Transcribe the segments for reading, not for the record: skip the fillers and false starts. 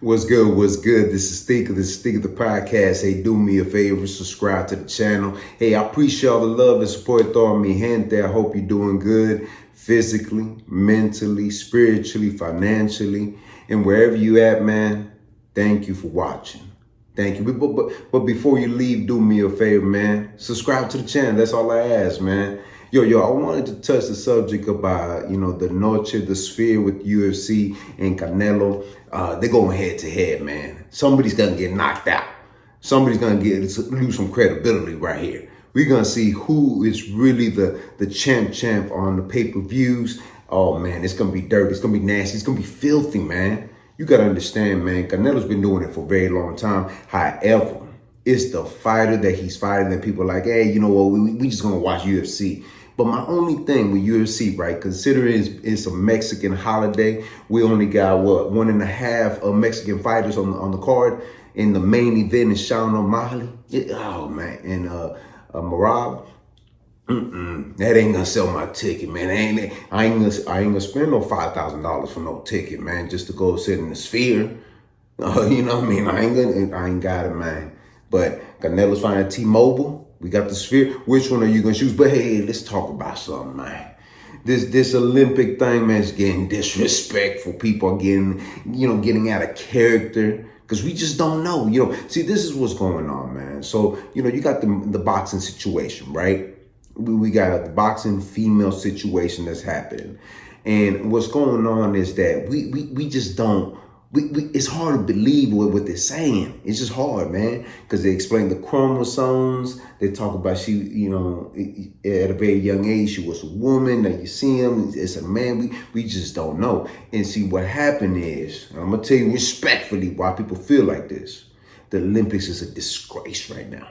What's good? What's good? This is Stinker. This is Stinker the podcast. Hey, do me a favor, subscribe to the channel. Hey, I appreciate all the love and support throwing me gente. I hope you're doing good physically, mentally, spiritually, financially, and wherever you at, man. Thank you for watching. Thank you. But before you leave, do me a favor, man. Subscribe to the channel. That's all I ask, man. Yo, I wanted to touch the subject about, the Noche, the Sphere with UFC and Canelo. They're going head to head, man. Somebody's going to get knocked out. Somebody's going to lose some credibility right here. We're going to see who is really the champ on the pay-per-views. Oh, man, it's going to be dirty. It's going to be nasty. It's going to be filthy, man. You got to understand, man, Canelo's been doing it for a very long time. However, it's the fighter that he's fighting that people are like, hey, you know what, we just going to watch UFC. But my only thing with UFC, right, considering it's a Mexican holiday, we only got, 1.5 Mexican fighters on the card. And the main event is Sean O'Malley. And Marab. That ain't gonna sell my ticket, man. I ain't gonna spend no $5,000 for no ticket, man, just to go sit in the Sphere. You know what I mean? I ain't got it, man. But Canelo's fighting T-Mobile. We got the Sphere. Which one are you gonna choose? But hey, let's talk about something, man. This Olympic thing, man, is getting disrespectful. People are getting out of character because we just don't know. See, this is what's going on, man. So, you got the boxing situation, right? We got the boxing female situation that's happening. And what's going on is that we just don't, it's hard to believe what they're saying. It's just hard, man, because they explain the chromosomes. They talk about she, at a very young age, she was a woman. Now you see him, it's a man. We just don't know. And see, what happened is, I'm going to tell you respectfully why people feel like this. The Olympics is a disgrace right now.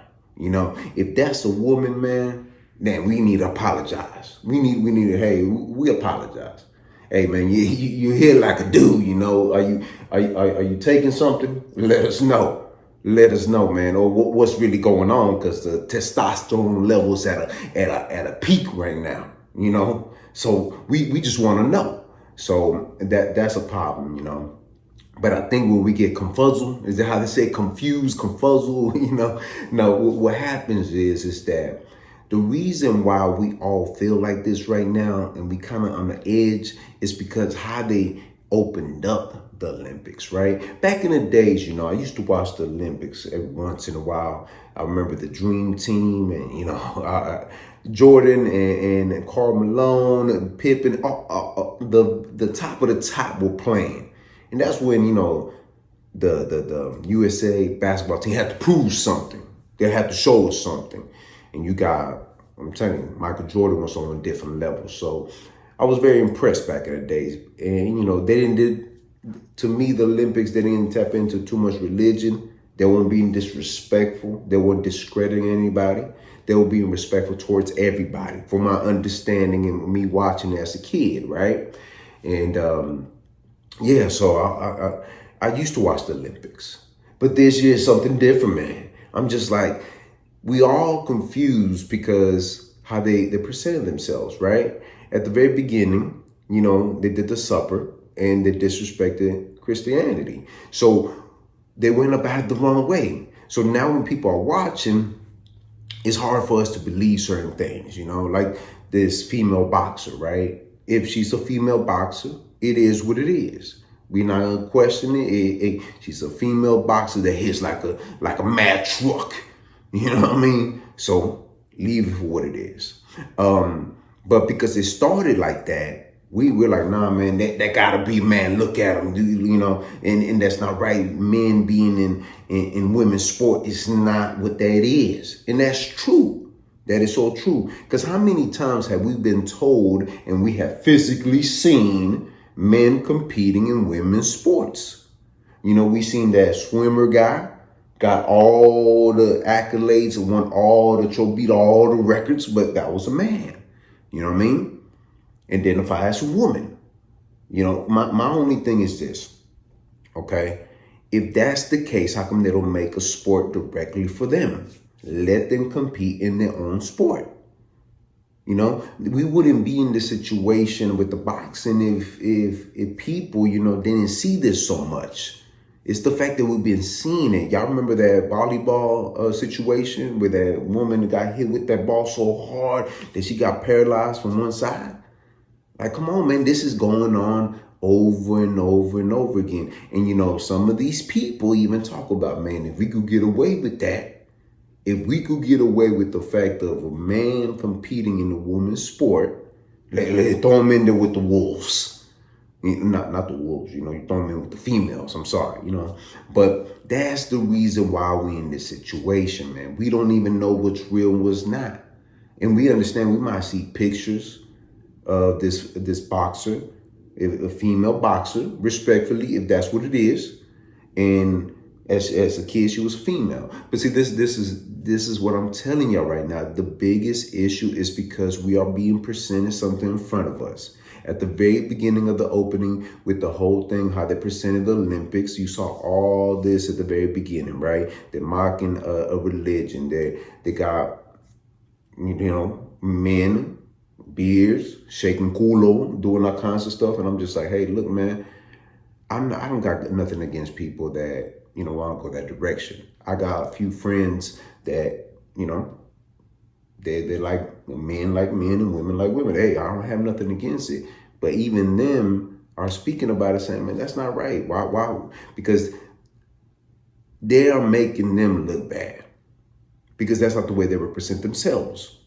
If that's a woman, man, then we need to apologize. We need to, hey, we apologize. Hey, man, you here like a dude, Are you taking something? Let us know. Let us know, man, or what's really going on, because the testosterone levels at a peak right now, So we just want to know. So that's a problem, But I think when we get confuzzled, is that how they say confused, confuzzled, No, what happens is that the reason why we all feel like this right now and we kind of on the edge is because how they opened up the Olympics, right? Back in the days, I used to watch the Olympics every once in a while. I remember the Dream Team and, Jordan and Karl Malone and Pippen, the top of the top were playing. And that's when, the USA basketball team had to prove something. They had to show us something. And I'm telling you, Michael Jordan was on a different level. So I was very impressed back in the days. And, to me, the Olympics, they didn't tap into too much religion. They weren't being disrespectful. They weren't discrediting anybody. They were being respectful towards everybody, from my understanding and me watching as a kid, right? And, so I used to watch the Olympics. But this year is something different, man. I'm just like, we all confused because how they presented themselves, right? At the very beginning, they did the supper and they disrespected Christianity. So they went about it the wrong way. So now when people are watching, it's hard for us to believe certain things, like this female boxer, right? If she's a female boxer, it is what it is. We're not gonna question it. She's a female boxer that hits like a mad truck. You know what I mean? So leave it for what it is. But because it started like that, we were like, nah, man, that gotta be, man, look at him, and that's not right. Men being in women's sport is not what that is. And that's true. That is so true. Because how many times have we been told and we have physically seen men competing in women's sports? We seen that swimmer guy, got all the accolades and won all the trophies, beat all the records, but that was a man. You know what I mean? Identify as a woman. My only thing is this, okay? If that's the case, how come they don't make a sport directly for them? Let them compete in their own sport. We wouldn't be in this situation with the boxing if people, didn't see this so much. It's the fact that we've been seeing it. Y'all remember that volleyball situation where that woman got hit with that ball so hard that she got paralyzed from one side? Like, come on, man, this is going on over and over and over again. And, you know, some of these people even talk about, man, if we could get away with that, if we could get away with the fact of a man competing in a woman's sport, let throw him in there with the wolves. Not the wolves, you know, you throw them in with the females, I'm sorry, you know. But that's the reason why we're in this situation, man. We don't even know what's real and what's not. And we understand we might see pictures of this boxer, a female boxer, respectfully, if that's what it is. And as a kid, she was female. But see, this is what I'm telling y'all right now. The biggest issue is because we are being presented something in front of us. At the very beginning of the opening with the whole thing, how they presented the Olympics, you saw all this at the very beginning, right? They're mocking a religion. They got, you know, men, beards, shaking culo, doing all kinds of stuff. And I'm just like, hey, look, man, I don't got nothing against people that, you know, want to go that direction. I got a few friends that, you know, they like men and women like women. Hey, I don't have nothing against it. But even them are speaking about it saying, man, that's not right. Why? Because they are making them look bad. Because that's not the way they represent themselves.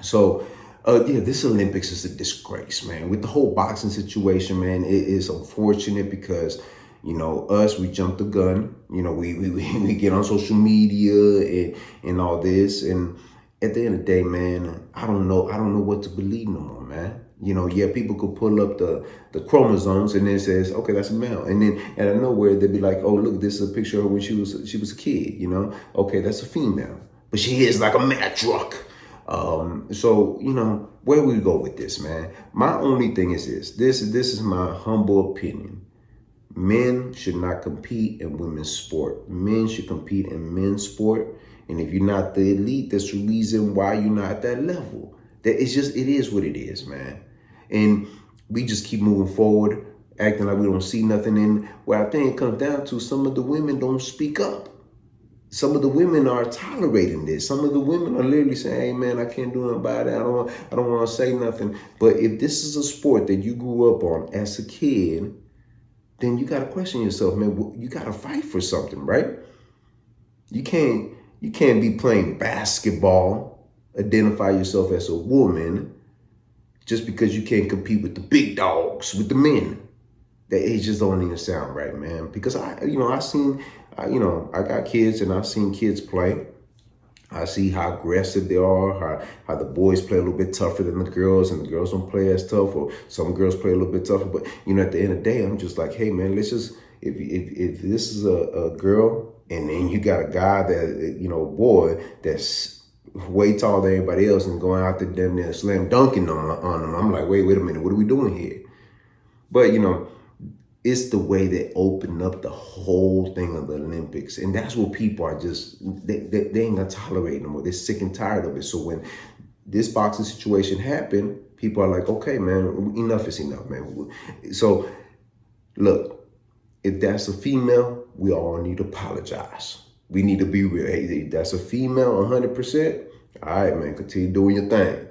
So, yeah, this Olympics is a disgrace, man. With the whole boxing situation, man, it is unfortunate because, you know, we jump the gun. You know, we get on social media and all this. And at the end of the day, man, I don't know what to believe no more, man. You know, yeah, people could pull up the chromosomes and then it says, okay, that's a male. And then out of nowhere, they'd be like, oh, look, this is a picture of her when she was a kid, you know? Okay, that's a female. But she is like a mad truck. So, you know, where we go with this, man? My only thing is this is my humble opinion. Men should not compete in women's sport. Men should compete in men's sport. And if you're not the elite, that's the reason why you're not at that level. That it is what it is, man. And we just keep moving forward, acting like we don't see nothing. And where I think it comes down to, some of the women don't speak up. Some of the women are tolerating this. Some of the women are literally saying, hey, man, I can't do nothing about it. I don't want to say nothing. But if this is a sport that you grew up on as a kid, then you got to question yourself, man. You got to fight for something, right? You can't be playing basketball, identify yourself as a woman, just because you can't compete with the big dogs, with the men. That it just don't even sound right, man. Because I got kids and I've seen kids play. I see how aggressive they are, how the boys play a little bit tougher than the girls, and the girls don't play as tough, or some girls play a little bit tougher. But, you know, at the end of the day, I'm just like, hey, man, let's just, if this is a girl and then you got a guy that, you know, boy that's way taller than everybody else and going out there damn near slam dunking on them, I'm like, wait a minute, what are we doing here? But, you know, it's the way they open up the whole thing of the Olympics. And that's what people are just, they ain't gonna tolerate no more. They're sick and tired of it. So when this boxing situation happened, people are like, okay, man, enough is enough, man. So look, if that's a female, we all need to apologize. We need to be real. Hey, if that's a female 100%, all right, man, continue doing your thing.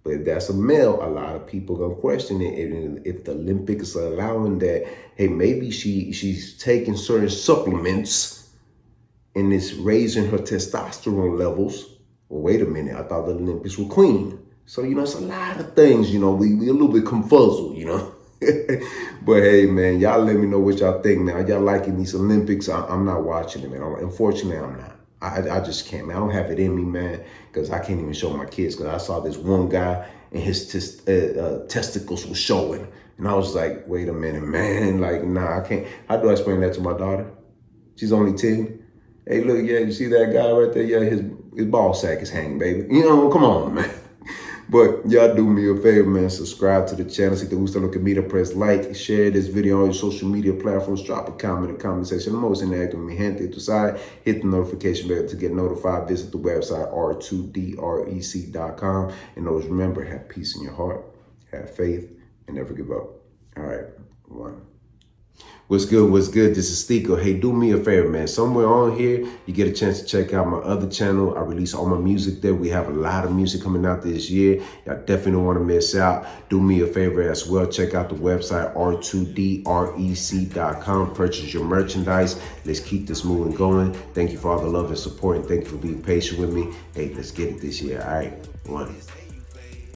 But if that's a male, a lot of people are gonna question it. If the Olympics are allowing that, hey, maybe she's taking certain supplements and it's raising her testosterone levels. Well, wait a minute, I thought the Olympics were clean. So, you know, it's a lot of things, you know, we a little bit confuzzled, you know. But hey, man, y'all let me know what y'all think, man. Y'all liking these Olympics? I'm not watching it, man. Unfortunately, I'm not. I just can't, man. I don't have it in me, man, because I can't even show my kids. Because I saw this one guy and his testicles were showing. And I was like, wait a minute, man. Like, nah, I can't. How do I explain that to my daughter? She's only 10. Hey, look, yeah, you see that guy right there? Yeah, his ball sack is hanging, baby. You know, come on, man. But y'all do me a favor, man. Subscribe to the channel. Si te gusta lo que mira, press like, share this video on your social media platforms. Drop a comment in the comment section. I'm always interacting with mi gente. To side, hit the notification bell to get notified. Visit the website r2drec.com. And always remember, have peace in your heart, have faith, and never give up. All right, one. What's good? What's good? This is Stico. Hey, do me a favor, man. Somewhere on here, you get a chance to check out my other channel. I release all my music there. We have a lot of music coming out this year. Y'all definitely don't want to miss out. Do me a favor as well. Check out the website, r2drec.com. Purchase your merchandise. Let's keep this moving going. Thank you for all the love and support, and thank you for being patient with me. Hey, let's get it this year. All right, one.